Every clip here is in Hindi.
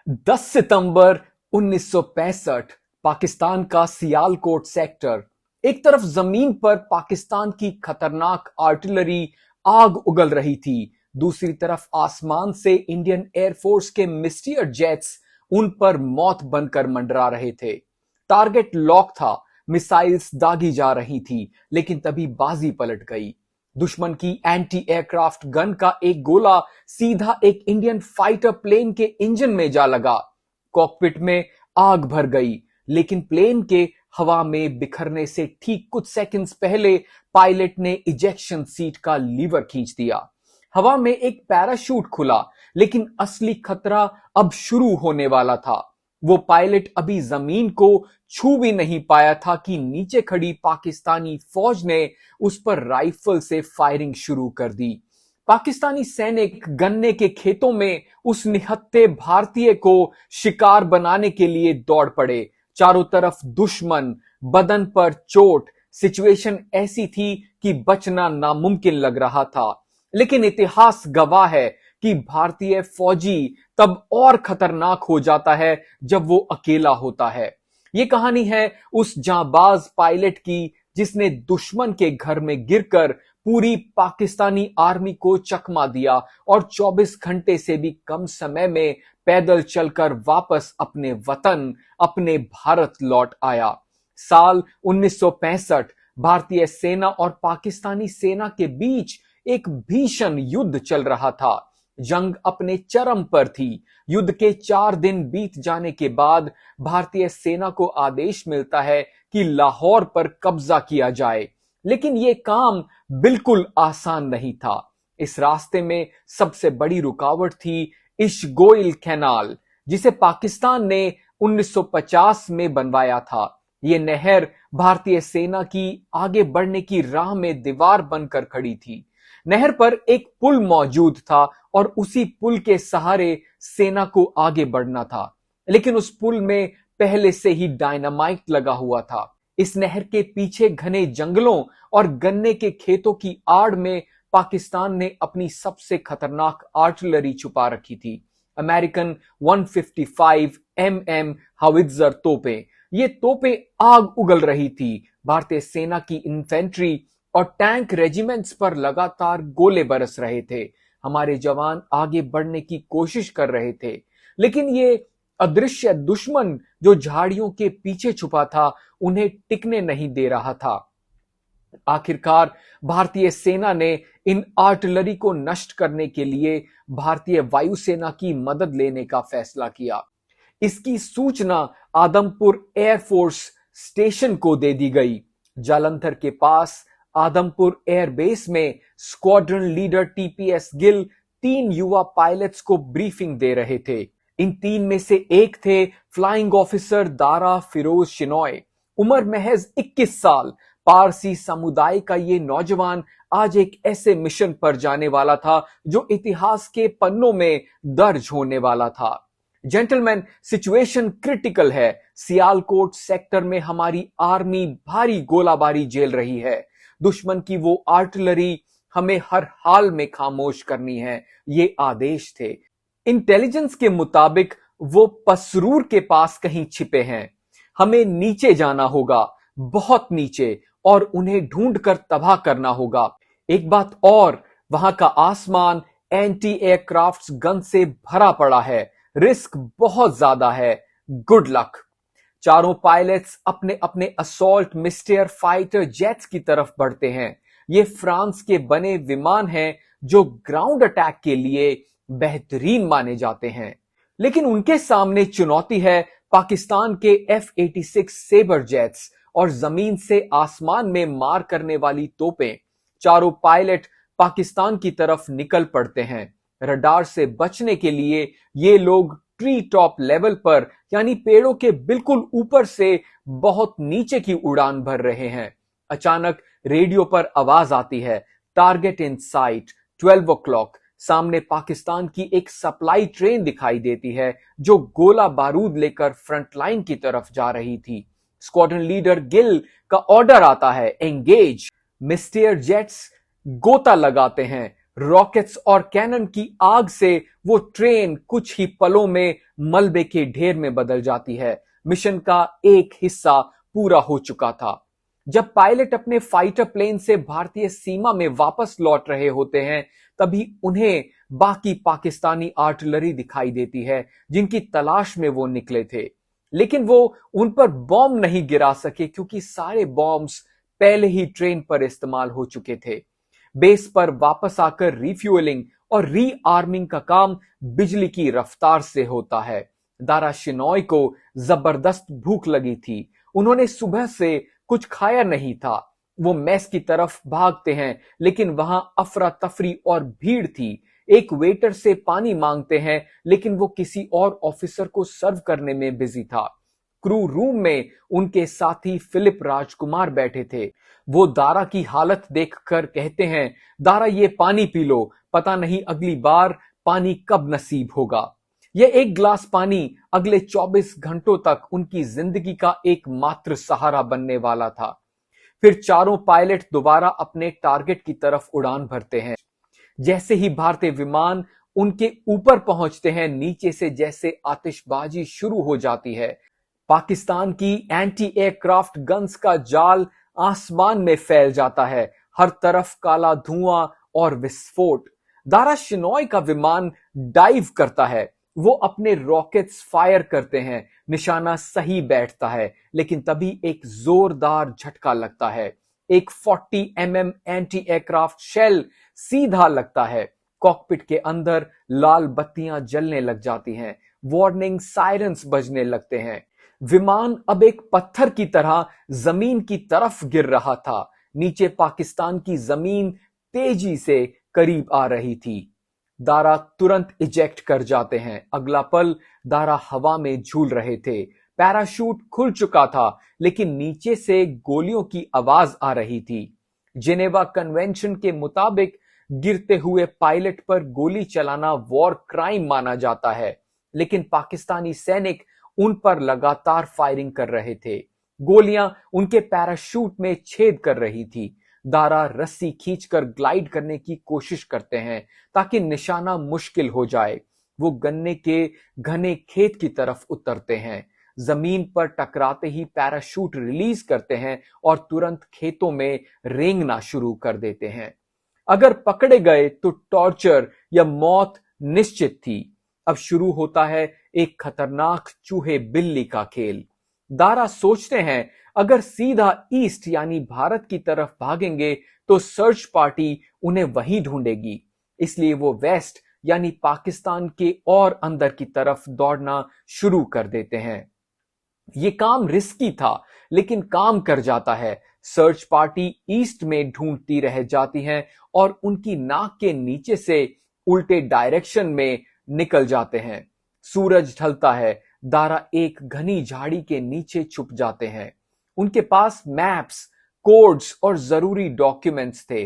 10 सितंबर 1965 पाकिस्तान का सियालकोट सेक्टर। एक तरफ जमीन पर पाकिस्तान की खतरनाक आर्टिलरी आग उगल रही थी, दूसरी तरफ आसमान से इंडियन एयरफोर्स के मिस्टियर जेट्स उन पर मौत बनकर मंडरा रहे थे। टारगेट लॉक था, मिसाइल्स दागी जा रही थी, लेकिन तभी बाजी पलट गई। दुश्मन की एंटी एयरक्राफ्ट गन का एक गोला सीधा एक इंडियन फाइटर प्लेन के इंजन में जा लगा। कॉकपिट में आग भर गई, लेकिन प्लेन के हवा में बिखरने से ठीक कुछ सेकंड्स पहले पायलट ने इजेक्शन सीट का लीवर खींच दिया। हवा में एक पैराशूट खुला, लेकिन असली खतरा अब शुरू होने वाला था। वो पायलट अभी जमीन को छू भी नहीं पाया था कि नीचे खड़ी पाकिस्तानी फौज ने उस पर राइफल से फायरिंग शुरू कर दी। पाकिस्तानी सैनिक गन्ने के खेतों में उस निहत्थे भारतीय को शिकार बनाने के लिए दौड़ पड़े। चारों तरफ दुश्मन, बदन पर चोट। सिचुएशन ऐसी थी कि बचना नामुमकिन लग रहा था। लेकिन इतिहास गवाह है कि भारतीय फौजी तब और खतरनाक हो जाता है जब वो अकेला होता है। ये कहानी है उस जांबाज पायलट की जिसने दुश्मन के घर में गिरकर पूरी पाकिस्तानी आर्मी को चकमा दिया और 24 घंटे से भी कम समय में पैदल चलकर वापस अपने वतन, अपने भारत लौट आया। साल 1965 भारतीय सेना और पाकिस्तानी सेना के बीच एक भीषण युद्ध चल रहा था। जंग अपने चरम पर थी। युद्ध के 4 दिन बीत जाने के बाद भारतीय सेना को आदेश मिलता है कि लाहौर पर कब्जा किया जाए, लेकिन यह काम बिल्कुल आसान नहीं था। इस रास्ते में सबसे बड़ी रुकावट थी इशगोइल कैनाल, जिसे पाकिस्तान ने 1950 में बनवाया था। यह नहर भारतीय सेना की आगे बढ़ने की राह में दीवार बनकर खड़ी थी। नहर पर एक पुल मौजूद था और उसी पुल के सहारे सेना को आगे बढ़ना था, लेकिन उस पुल में पहले से ही डायनामाइट लगा हुआ था। इस नहर के पीछे घने जंगलों और गन्ने के खेतों की आड़ में पाकिस्तान ने अपनी सबसे खतरनाक आर्टिलरी छुपा रखी थी। American 155 mm हावित्जर तोपें। ये तोपें आग उगल रही थी। भारतीय सेना की इन्फेंट्री और टैंक रेजिमेंट्स पर लगातार गोले बरस रहे थे। हमारे जवान आगे बढ़ने की कोशिश कर रहे थे, लेकिन ये अदृश्य दुश्मन जो झाड़ियों के पीछे छुपा था, उन्हें टिकने नहीं दे रहा था। आखिरकार भारतीय सेना ने इन आर्टिलरी को नष्ट करने के लिए भारतीय वायुसेना की मदद लेने का फैसला किया। इसकी सूचना आदमपुर एयरफोर्स स्टेशन को दे दी गई। जालंधर के पास आदमपुर एयरबेस में स्क्वाड्रन लीडर टीपीएस गिल 3 युवा पायलट्स को ब्रीफिंग दे रहे थे। इन 3 में से एक थे फ्लाइंग ऑफिसर दारा फिरोज शिनॉय। उम्र महज 21 साल। पारसी समुदाय का ये नौजवान आज एक ऐसे मिशन पर जाने वाला था जो इतिहास के पन्नों में दर्ज होने वाला था। जेंटलमैन, सिचुएशन क्रिटिकल है। सियालकोट सेक्टर में हमारी आर्मी भारी गोलाबारी झेल रही है। दुश्मन की वो आर्टिलरी हमें हर हाल में खामोश करनी है, ये आदेश थे। इंटेलिजेंस के मुताबिक वो पसरूर के पास कहीं छिपे हैं। हमें नीचे जाना होगा, बहुत नीचे, और उन्हें ढूंढकर तबाह करना होगा। एक बात और, वहां का आसमान एंटी एयरक्राफ्ट गन से भरा पड़ा है। रिस्क बहुत ज्यादा है। Good luck. चारों पायलट्स अपने अपने असॉल्ट मिस्टियर फाइटर जेट्स की तरफ बढ़ते हैं। ये फ्रांस के बने विमान हैं जो ग्राउंड अटैक के लिए बेहतरीन माने जाते हैं, लेकिन उनके सामने चुनौती है पाकिस्तान के F-86 सेबर जेट्स और जमीन से आसमान में मार करने वाली तोपें। चारों पायलट पाकिस्तान की तरफ निकल पड़ते हैं। रडार से बचने के लिए ये लोग ट्री टॉप लेवल पर, यानी पेड़ों के बिल्कुल ऊपर से बहुत नीचे की उड़ान भर रहे हैं। अचानक रेडियो पर आवाज आती है, टारगेट इन साइट, 12 o'clock। सामने पाकिस्तान की एक सप्लाई ट्रेन दिखाई देती है जो गोला बारूद लेकर फ्रंट लाइन की तरफ जा रही थी। स्क्वाड्रन लीडर गिल का ऑर्डर आता है, एंगेज। मिस्टियर जेट्स गोता लगाते हैं। रॉकेट्स और कैनन की आग से वो ट्रेन कुछ ही पलों में मलबे के ढेर में बदल जाती है। मिशन का एक हिस्सा पूरा हो चुका था। जब पायलट अपने फाइटर प्लेन से भारतीय सीमा में वापस लौट रहे होते हैं, तभी उन्हें बाकी पाकिस्तानी आर्टिलरी दिखाई देती है जिनकी तलाश में वो निकले थे। लेकिन वो उन पर बॉम्ब नहीं गिरा सके क्योंकि सारे बॉम्ब्स पहले ही ट्रेन पर इस्तेमाल हो चुके थे। बेस पर वापस आकर रिफ्यूलिंग और रीआर्मिंग का काम बिजली की रफ्तार से होता है। दारा शिनॉय को जबरदस्त भूख लगी थी। उन्होंने सुबह से कुछ खाया नहीं था। वो मेस की तरफ भागते हैं, लेकिन वहां अफरा तफरी और भीड़ थी। एक वेटर से पानी मांगते हैं, लेकिन वो किसी और ऑफिसर को सर्व करने में बिजी था। क्रू रूम में उनके साथी फिलिप राजकुमार बैठे थे। वो दारा की हालत देखकर कहते हैं, दारा ये पानी पी लो, पता नहीं अगली बार पानी कब नसीब होगा। यह एक गिलास पानी अगले 24 घंटों तक उनकी जिंदगी का एकमात्र सहारा बनने वाला था। फिर चारों पायलट दोबारा अपने टारगेट की तरफ उड़ान भरते हैं। जैसे ही भारतीय विमान उनके ऊपर पहुंचते हैं, नीचे से जैसे आतिशबाजी शुरू हो जाती है। पाकिस्तान की एंटी एयरक्राफ्ट गन्स का जाल आसमान में फैल जाता है। हर तरफ काला धुआं और विस्फोट। दारा शिनॉय का विमान डाइव करता है। वो अपने रॉकेट्स फायर करते हैं। निशाना सही बैठता है, लेकिन तभी एक जोरदार झटका लगता है। एक 40 mm एंटी एयरक्राफ्ट शेल सीधा लगता है। कॉकपिट के अंदर लाल बत्तियां जलने लग जाती हैं। वार्निंग सायरन्स बजने लगते हैं। विमान अब एक पत्थर की तरह जमीन की तरफ गिर रहा था। नीचे पाकिस्तान की जमीन तेजी से करीब आ रही थी। दारा तुरंत इजेक्ट कर जाते हैं। अगला पल दारा हवा में झूल रहे थे। पैराशूट खुल चुका था, लेकिन नीचे से गोलियों की आवाज आ रही थी। जिनेवा कन्वेंशन के मुताबिक गिरते हुए पायलट पर गोली चलाना वॉर क्राइम माना जाता है, लेकिन पाकिस्तानी सैनिक उन पर लगातार फायरिंग कर रहे थे। गोलियां उनके पैराशूट में छेद कर रही थी। दारा रस्सी खींचकर ग्लाइड करने की कोशिश करते हैं ताकि निशाना मुश्किल हो जाए। वो गन्ने के घने खेत की तरफ उतरते हैं। जमीन पर टकराते ही पैराशूट रिलीज करते हैं और तुरंत खेतों में रेंगना शुरू कर देते हैं। अगर पकड़े गए तो टॉर्चर या मौत निश्चित थी। अब शुरू होता है एक खतरनाक चूहे बिल्ली का खेल। दारा सोचते हैं, अगर सीधा ईस्ट यानी भारत की तरफ भागेंगे तो सर्च पार्टी उन्हें वहीं ढूंढेगी। इसलिए वो वेस्ट यानी पाकिस्तान के और अंदर की तरफ दौड़ना शुरू कर देते हैं। ये काम रिस्की था, लेकिन काम कर जाता है। सर्च पार्टी ईस्ट में ढूंढती रह जाती है और उनकी नाक के नीचे से उल्टे डायरेक्शन में निकल जाते हैं। सूरज ढलता है। दारा एक घनी झाड़ी के नीचे छुप जाते हैं। उनके पास मैप्स, कोड्स और जरूरी डॉक्यूमेंट्स थे।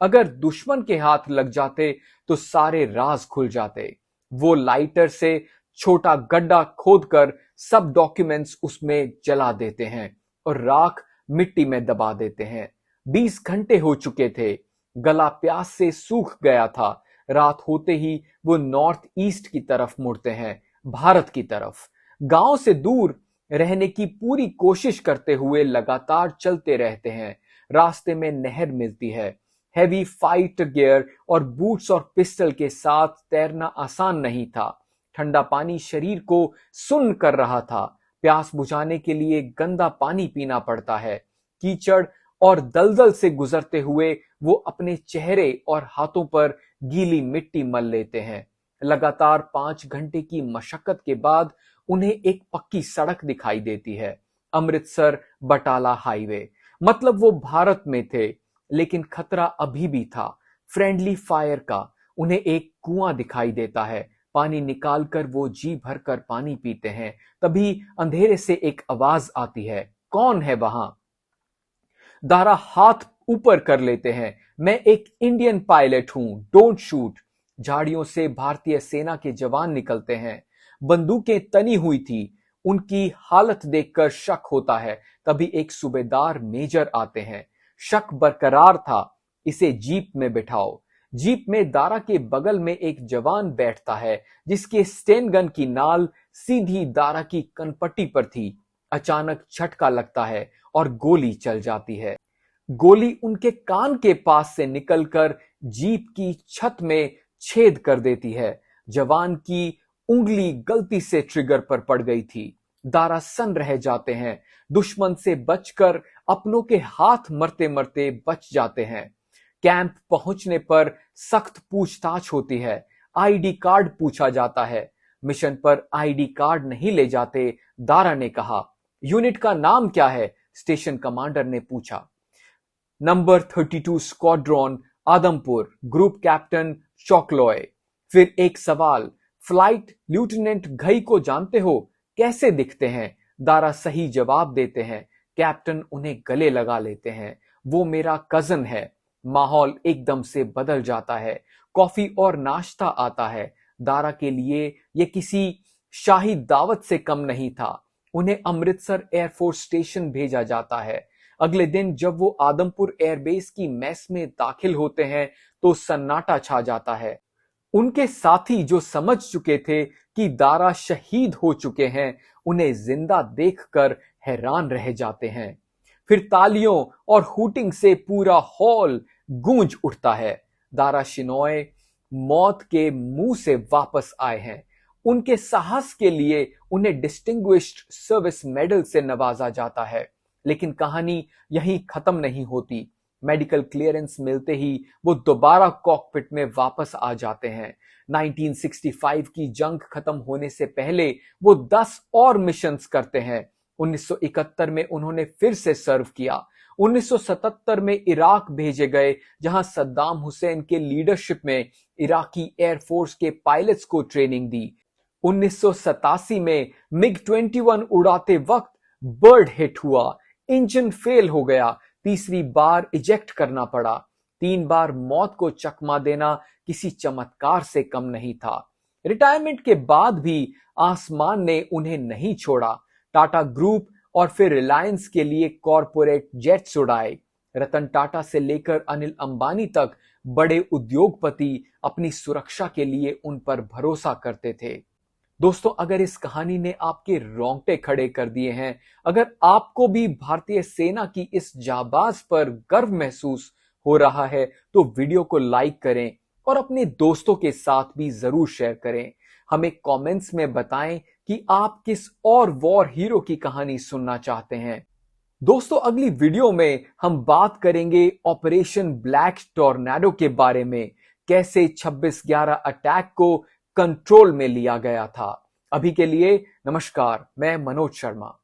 अगर दुश्मन के हाथ लग जाते तो सारे राज खुल जाते। वो लाइटर से छोटा गड्ढा खोदकर सब डॉक्यूमेंट्स उसमें जला देते हैं और राख मिट्टी में दबा देते हैं। 20 घंटे हो चुके थे। गला प्यास से सूख गया था। रात होते ही वो नॉर्थ ईस्ट की तरफ मुड़ते हैं, भारत की तरफ। गांव से दूर रहने की पूरी कोशिश करते हुए लगातार चलते रहते हैं। रास्ते में नहर मिलती है। हैवी फाइट गियर और बूट्स और पिस्टल के साथ तैरना आसान नहीं था। ठंडा पानी शरीर को सुन्न कर रहा था। प्यास बुझाने के लिए गंदा पानी पीना पड़ता है। कीचड़ और दलदल से गुजरते हुए वो अपने चेहरे और हाथों पर गीली मिट्टी मल लेते हैं। लगातार 5 घंटे की मशक्कत के बाद उन्हें एक पक्की सड़क दिखाई देती है, अमृतसर बटाला हाईवे। मतलब वो भारत में थे, लेकिन खतरा अभी भी था, फ्रेंडली फायर का। उन्हें एक कुआं दिखाई देता है। पानी निकालकर वो जी भरकर पानी पीते हैं। तभी अंधेरे से एक आवाज आती है, कौन है वहां? दारा हाथ ऊपर कर लेते हैं, मैं एक इंडियन पायलट हूं, डोंट शूट। झाड़ियों से भारतीय सेना के जवान निकलते हैं। बंदूकें तनी हुई थी। उनकी हालत देखकर शक होता है। तभी एक सूबेदार मेजर आते हैं। शक बरकरार था, इसे जीप में बिठाओ। जीप में दारा के बगल में एक जवान बैठता है जिसके स्टेन गन की नाल सीधी दारा की कनपट्टी पर थी। अचानक झटका लगता है और गोली चल जाती है। गोली उनके कान के पास से निकलकर जीप की छत में छेद कर देती है। जवान की उंगली गलती से ट्रिगर पर पड़ गई थी। दारा सन्न रह जाते हैं। दुश्मन से बचकर अपनों के हाथ मरते मरते बच जाते हैं। कैंप पहुंचने पर सख्त पूछताछ होती है। आईडी कार्ड पूछा जाता है। मिशन पर आईडी कार्ड नहीं ले जाते, दारा ने कहा। यूनिट का नाम क्या है? स्टेशन कमांडर ने पूछा। Number 32 squadron Adampur, group captain चौकलॉय। फिर एक सवाल, फ्लाइट लेफ्टिनेंट घई को जानते हो? कैसे दिखते हैं? दारा सही जवाब देते हैं। कैप्टन उन्हें गले लगा लेते हैं। वो मेरा कजन है। माहौल एकदम से बदल जाता है। कॉफी और नाश्ता आता है। दारा के लिए यह किसी शाही दावत से कम नहीं था। उन्हें अमृतसर एयरफोर्स स्टेशन भेजा जाता है। अगले दिन जब वो आदमपुर एयरबेस की मेस में दाखिल होते हैं तो सन्नाटा छा जाता है। उनके साथी जो समझ चुके थे कि दारा शहीद हो चुके हैं, उन्हें जिंदा देखकर हैरान रह जाते हैं। फिर तालियों और हूटिंग से पूरा हॉल गूंज उठता है। दारा शिनॉय मौत के मुंह से वापस आए हैं। उनके साहस के लिए उन्हें डिस्टिंग्विश्ड सर्विस मेडल से नवाजा जाता है। लेकिन कहानी यहीं खत्म नहीं होती। मेडिकल क्लियरेंस मिलते ही वो दोबारा कॉकपिट में वापस आ जाते हैं। 1965 की जंग खत्म होने से पहले वो 10 और मिशंस करते हैं। 1971 में उन्होंने फिर से सर्व किया। 1977 में इराक भेजे गए, जहां सद्दाम हुसैन के लीडरशिप में इराकी एयरफोर्स के पायलट्स को ट्रेनिंग दी। 1987 में मिग-21 उड़ाते वक्त बर्ड हिट हुआ, इंजन फेल हो गया, तीसरी बार इजेक्ट करना पड़ा। 3 बार मौत को चकमा देना किसी चमत्कार से कम नहीं था। रिटायरमेंट के बाद भी आसमान ने उन्हें नहीं छोड़ा। टाटा ग्रुप और फिर रिलायंस के लिए कॉरपोरेट जेट्स उड़ाए। रतन टाटा से लेकर अनिल अंबानी तक बड़े उद्योगपति अपनी सुरक्षा के लिए उन पर भरोसा करते थे। दोस्तों, अगर इस कहानी ने आपके रोंगटे खड़े कर दिए हैं, अगर आपको भी भारतीय सेना की इस जाबाज पर गर्व महसूस हो रहा है, तो वीडियो को लाइक करें और अपने दोस्तों के साथ भी जरूर शेयर करें। हमें कमेंट्स में बताएं कि आप किस और वॉर हीरो की कहानी सुनना चाहते हैं। दोस्तों, अगली वीडियो में हम बात करेंगे ऑपरेशन ब्लैक टॉर्नेडो के बारे में, कैसे 26/11 अटैक को कंट्रोल में लिया गया था। अभी के लिए नमस्कार, मैं मनोज शर्मा।